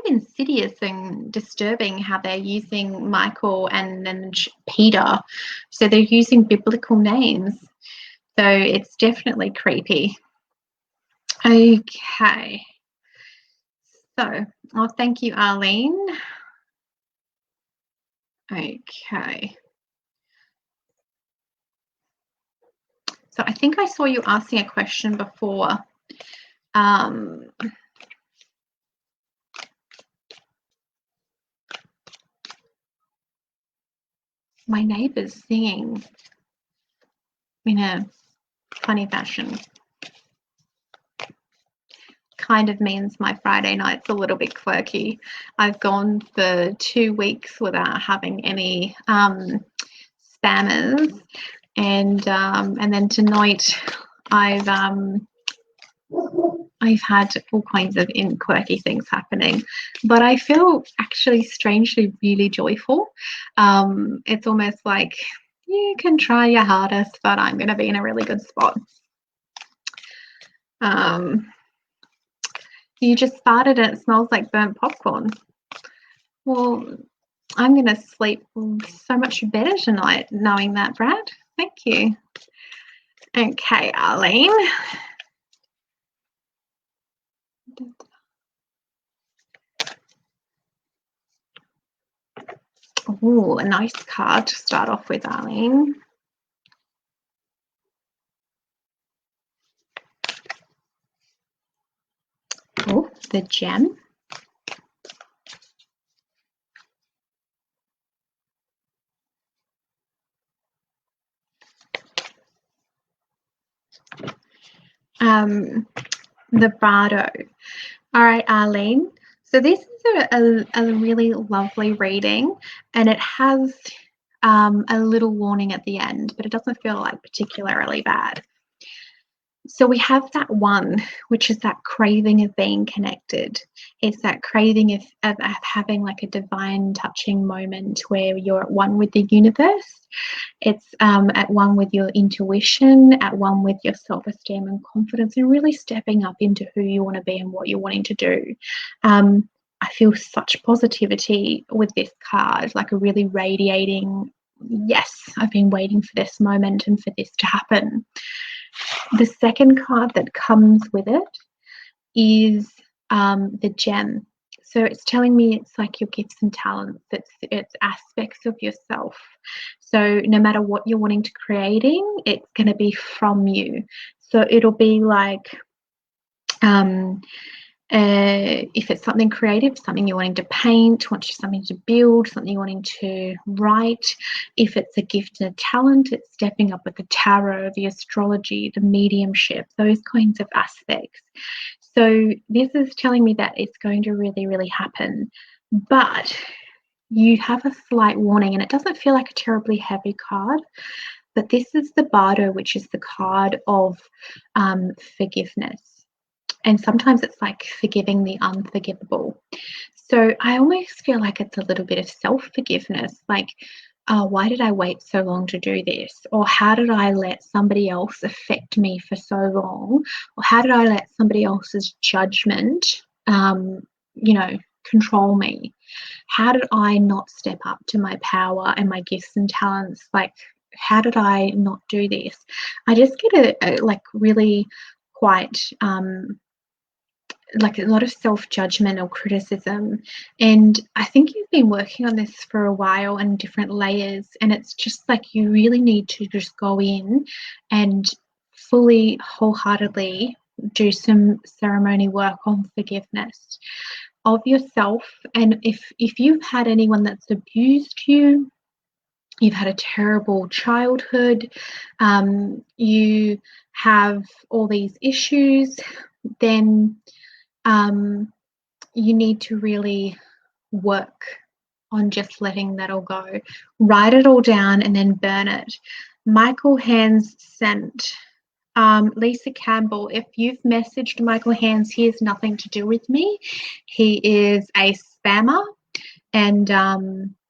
insidious and disturbing how they're using Michael and then Peter. So they're using biblical names. So it's definitely creepy. Okay. So, thank you, Arlene. Okay. So I think I saw you asking a question before. My neighbour's singing in a funny fashion. Kind of means my Friday night's a little bit quirky. I've gone for 2 weeks without having any spammers, and then tonight I've had all kinds of quirky things happening, but I feel actually strangely really joyful. It's almost like you can try your hardest, but I'm going to be in a really good spot. You just farted and it smells like burnt popcorn. Well, I'm going to sleep so much better tonight knowing that, Brad. Thank you. Okay, Arlene. Oh, a nice card to start off with, Arlene. Oh, the gem. The Bardo. All right, Arlene. So this is a really lovely reading, and it has a little warning at the end, but it doesn't feel like particularly bad. So we have that one, which is that craving of being connected. It's that craving of having like a divine touching moment where you're at one with the universe. It's at one with your intuition, at one with your self-esteem and confidence, and really stepping up into who you want to be and what you're wanting to do. I feel such positivity with this card, like a really radiating, yes, I've been waiting for this moment and for this to happen. The second card that comes with it is the gem. So it's telling me it's like your gifts and talents. It's aspects of yourself. So no matter what you're wanting to creating, it's going to be from you. So it'll be like if it's something creative, something you're wanting to paint, something to build, something you're wanting to write. If it's a gift and a talent, it's stepping up with the tarot, the astrology, the mediumship, those kinds of aspects. So this is telling me that it's going to really, really happen. But you have a slight warning, and it doesn't feel like a terribly heavy card, but this is the Bardo, which is the card of forgiveness. And sometimes it's like forgiving the unforgivable. So I almost feel like it's a little bit of self-forgiveness, like, why did I wait so long to do this? Or how did I let somebody else affect me for so long? Or how did I let somebody else's judgment, control me? How did I not step up to my power and my gifts and talents? Like, how did I not do this? I just get a really quite like a lot of self-judgment or criticism, and I think you've been working on this for a while and different layers, and it's just like you really need to just go in and fully wholeheartedly do some ceremony work on forgiveness of yourself. And if you've had anyone that's abused you, you've had a terrible childhood, you have all these issues, then you need to really work on just letting that all go. Write it all down and then burn it. Michael Hands sent. Lisa Campbell, if you've messaged Michael Hands, he has nothing to do with me. He is a spammer, and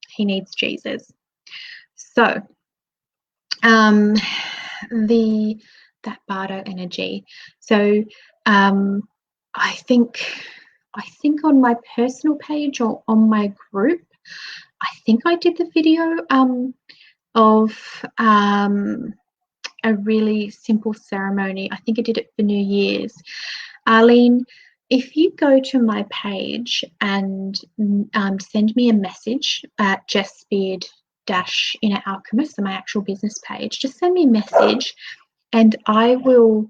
he needs Jesus. So that Bardo energy. So I think on my personal page or on my group, I think I did the video of a really simple ceremony. I think I did it for New Year's. Arlene, if you go to my page and send me a message at Jess Beard Inner Alchemist, so my actual business page, just send me a message and I will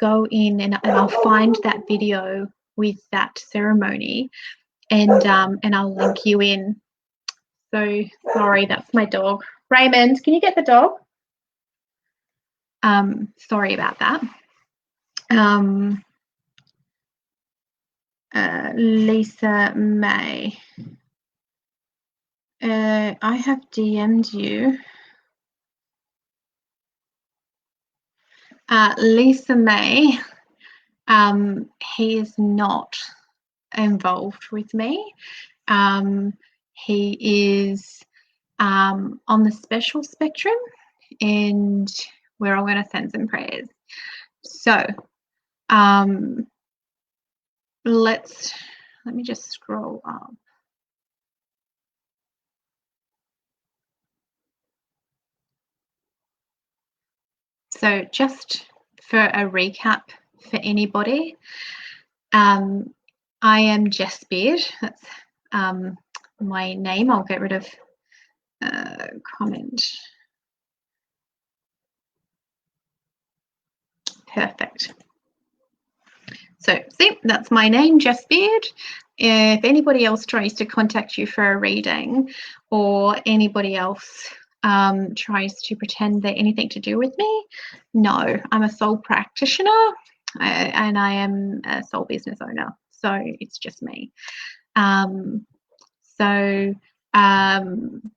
go in and I'll find that video with that ceremony and I'll link you in. So sorry, that's my dog. Raymond, can you get the dog? Sorry about that. Lisa May. I have DM'd you. Lisa May, he is not involved with me. He is on the special spectrum and we're all going to send some prayers. So let me just scroll up. So just for a recap for anybody, I am Jess Beard. That's my name. I'll get rid of comment. Perfect. So see, that's my name, Jess Beard. If anybody else tries to contact you for a reading or anybody else tries to pretend they're anything to do with me, no, I'm a soul practitioner and I am a soul business owner. So it's just me.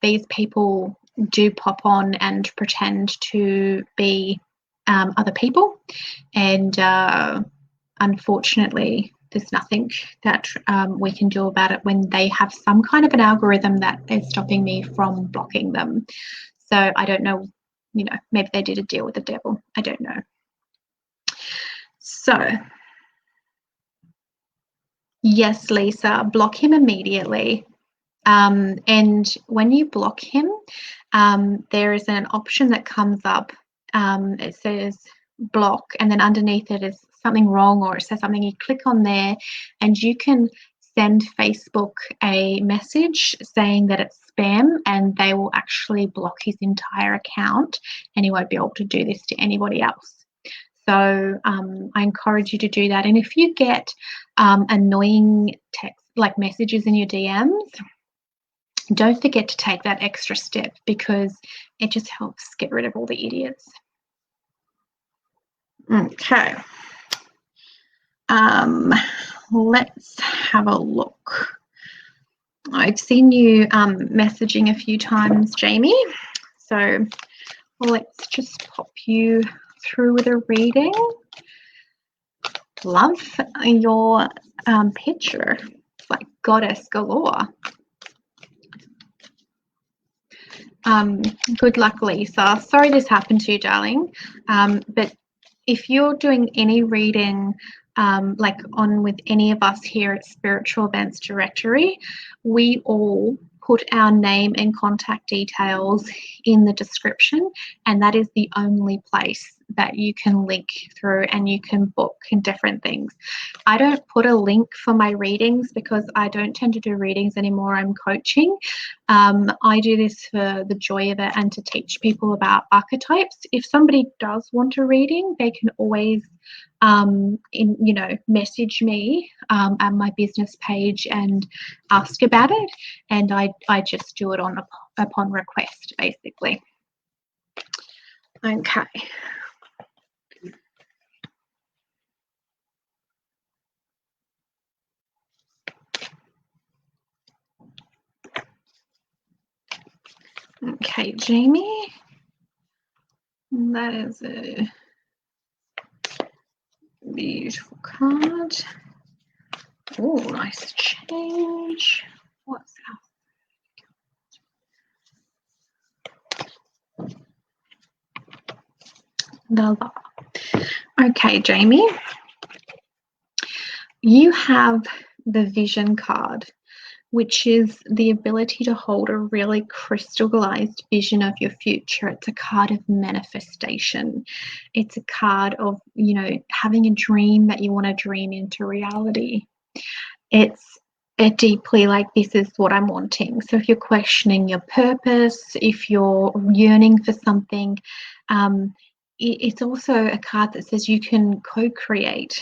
These people do pop on and pretend to be other people, and unfortunately there's nothing that we can do about it when they have some kind of an algorithm that is stopping me from blocking them. So I don't know, you know, maybe they did a deal with the devil. I don't know. So yes, Lisa, block him immediately. And when you block him, there is an option that comes up. It says block, and then underneath it is something wrong, or it says something. You click on there and you can send Facebook a message saying that it's spam, and they will actually block his entire account and he won't be able to do this to anybody else. So I encourage you to do that. And if you get annoying text like messages in your DMs, don't forget to take that extra step, because it just helps get rid of all the idiots. Okay. Let's have a look. I've seen you messaging a few times, Jamie. So let's just pop you through with a reading. Love your picture. It's like goddess galore. Good luck, Lisa. Sorry this happened to you, darling. But if you're doing any reading like on with any of us here at Spiritual Events Directory, we all put our name and contact details in the description, and that is the only place that you can link through and you can book in different things. I don't put a link for my readings because I don't tend to do readings anymore. I'm coaching. I do this for the joy of it and to teach people about archetypes. If somebody does want a reading, they can always message me at my business page and ask about it, and I just do it upon request, basically. Okay. Okay, Jamie, that is a beautiful card. Oh, nice change. What's The Lover. Okay, Jamie, you have the Vision card, which is the ability to hold a really crystallized vision of your future. It's a card of manifestation. It's a card of, you know, having a dream that you want to dream into reality. It's a deeply like, this is what I'm wanting. So if you're questioning your purpose, if you're yearning for something, it's also a card that says you can co-create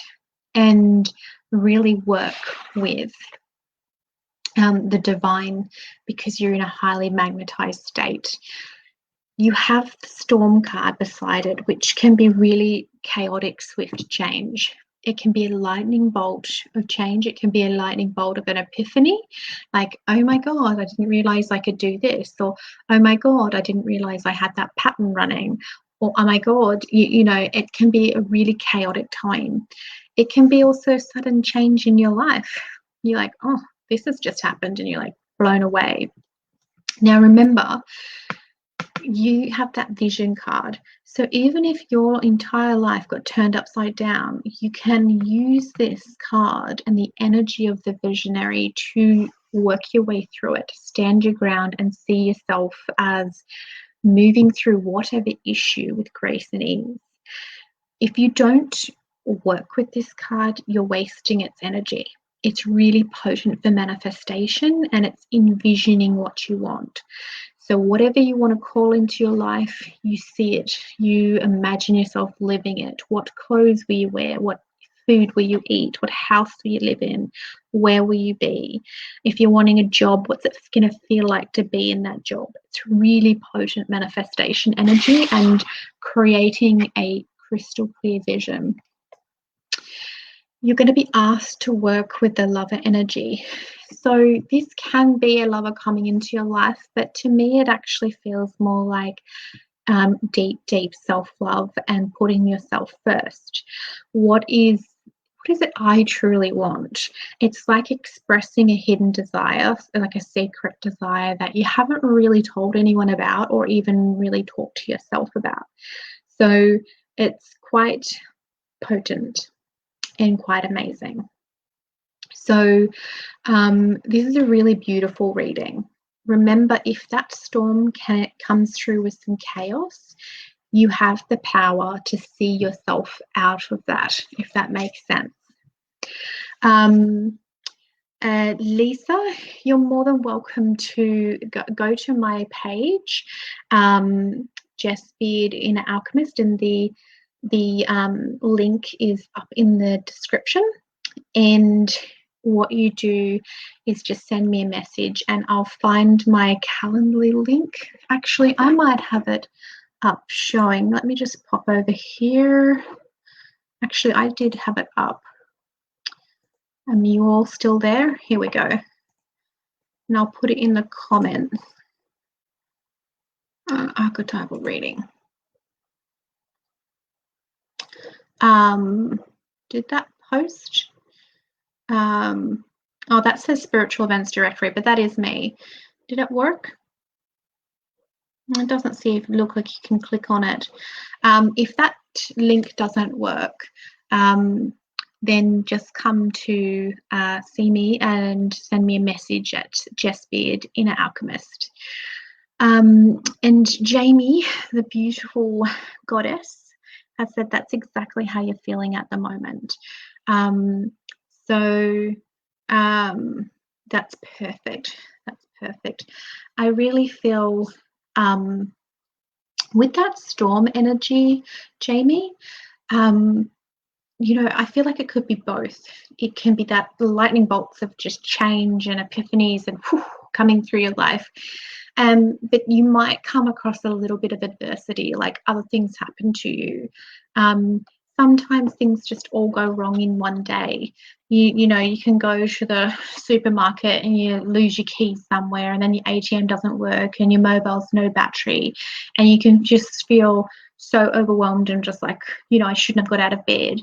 and really work with the divine, because you're in a highly magnetized state. You have the Storm card beside it, which can be really chaotic, swift change. It can be a lightning bolt of change. It can be a lightning bolt of an epiphany, like, oh my God, I didn't realize I could do this, or oh my God, I didn't realize I had that pattern running, or oh my God, you know, it can be a really chaotic time. It can be also sudden change in your life. You're like, oh, this has just happened, and you're like blown away. Now remember, you have that Vision card. So even if your entire life got turned upside down, you can use this card and the energy of the visionary to work your way through it, stand your ground, and see yourself as moving through whatever issue with grace and ease. If you don't work with this card, you're wasting its energy. It's really potent for manifestation, and it's envisioning what you want. So whatever you want to call into your life, you see it, you imagine yourself living it. What clothes will you wear? What food will you eat? What house will you live in? Where will you be? If you're wanting a job, what's it going to feel like to be in that job? It's really potent manifestation energy and creating a crystal clear vision. You're going to be asked to work with the Lover energy. So this can be a lover coming into your life, but to me it actually feels more like deep self-love and putting yourself first. What is it I truly want? It's like expressing a hidden desire, like a secret desire that you haven't really told anyone about or even really talked to yourself about. So it's quite potent and quite amazing. So this is a really beautiful reading. Remember, if that storm comes through with some chaos, you have the power to see yourself out of that, if that makes sense. Lisa, you're more than welcome to go to my page, Jess Beard Inner Alchemist, and the link is up in the description. And what you do is just send me a message and I'll find my Calendly link. Actually, I might have it up showing. Let me just pop over here. Actually, I did have it up. Are you all still there? Here we go. And I'll put it in the comments. Archetypal reading. Did that post? Oh, that says spiritual events directory, but that is me. Did it work? It doesn't look like you can click on it. If that link doesn't work, then just come to see me and send me a message at Jess Beard Inner Alchemist. And Jamie, the beautiful goddess, has said that's exactly how you're feeling at the moment. So that's perfect. That's perfect. I really feel with that storm energy, Jamie, you know, I feel like it could be both. It can be that lightning bolts of just change and epiphanies and coming through your life. But you might come across a little bit of adversity, like other things happen to you. Sometimes things just all go wrong in one day. You know, you can go to the supermarket and you lose your keys somewhere, and then your ATM doesn't work and your mobile's no battery, and you can just feel so overwhelmed and just like, you know, I shouldn't have got out of bed.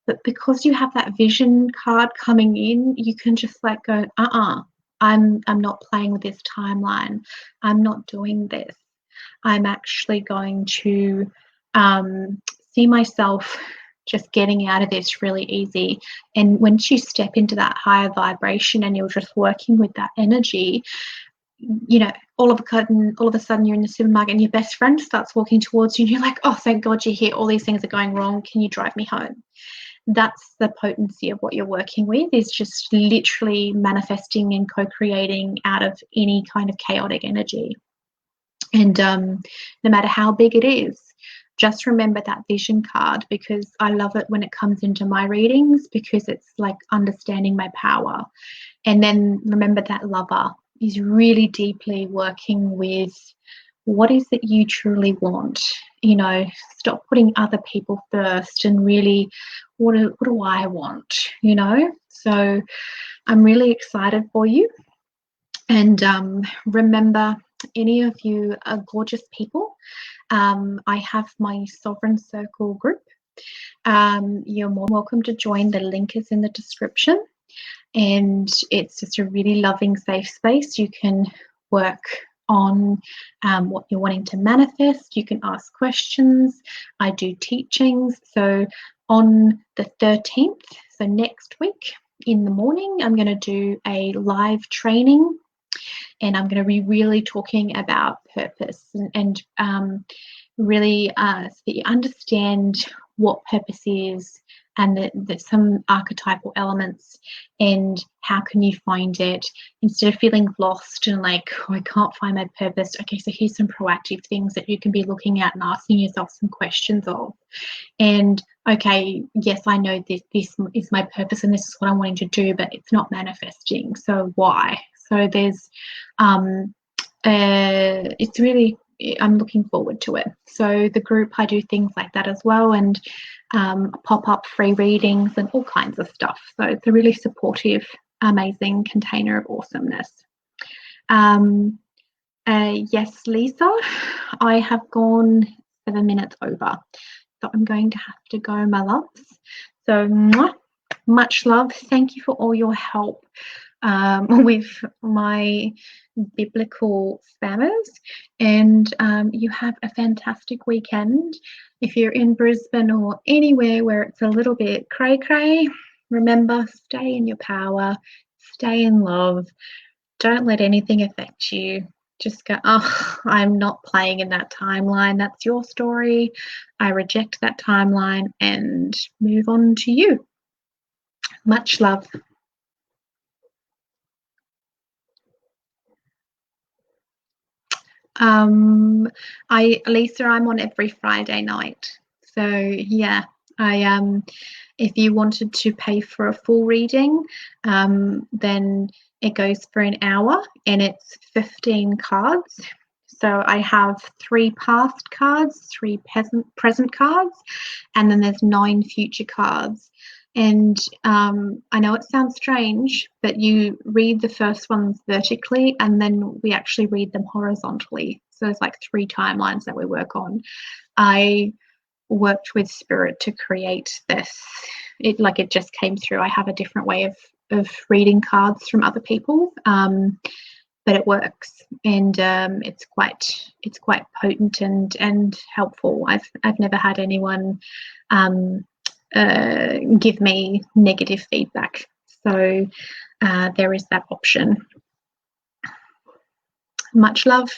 But because you have that vision card coming in, you can just like go, I'm not playing with this timeline. I'm not doing this. I'm actually going to see myself just getting out of this really easy. And once you step into that higher vibration and you're just working with that energy, you know, all of a sudden you're in the supermarket and your best friend starts walking towards you and you're like, oh, thank God you're here. All these things are going wrong. Can you drive me home? That's the potency of what you're working with, is just literally manifesting and co-creating out of any kind of chaotic energy. And no matter how big it is, just remember that vision card, because I love it when it comes into my readings, because it's like understanding my power. And then remember that lover is really deeply working with what is it you truly want. You know, stop putting other people first and really, what do I want, you know? So I'm really excited for you. And remember, any of you are gorgeous people. I have my Sovereign Circle group. You're more welcome to join. The link is in the description. And it's just a really loving, safe space. You can work on what you're wanting to manifest. You can ask questions. I do teachings. So on the 13th, so next week in the morning, I'm going to do a live training, and I'm going to be really talking about purpose and really so that you understand what purpose is, and that some archetypal elements, and how can you find it instead of feeling lost and like, oh, I can't find my purpose. Okay, so here's some proactive things that you can be looking at and asking yourself some questions of. And okay, yes, I know this is my purpose and this is what I'm wanting to do, but it's not manifesting. So why? So there's it's really, I'm looking forward to it. So the group, I do things like that as well, and pop-up free readings and all kinds of stuff. So it's a really supportive, amazing container of awesomeness. Yes, Lisa, I have gone 7 minutes over, so I'm going to have to go, my loves. So much love. Thank you for all your help with my biblical spammers, and you have a fantastic weekend. If you're in Brisbane or anywhere where it's a little bit cray-cray, remember, stay in your power, stay in love, don't let anything affect you. Just go, oh, I'm not playing in that timeline. That's your story. I reject that timeline and move on to you. Much love. Lisa, I'm on every Friday night. So yeah, if you wanted to pay for a full reading, then it goes for an hour and it's 15 cards. So I have 3 past cards, 3 present cards, and then there's 9 future cards. And I know it sounds strange, but you read the first ones vertically and then we actually read them horizontally. So there's like 3 timelines that we work on. I worked with Spirit to create this. It just came through. I have a different way of reading cards from other people, but it works, and it's quite potent and helpful. I've never had anyone give me negative feedback, so there is that option. Much love.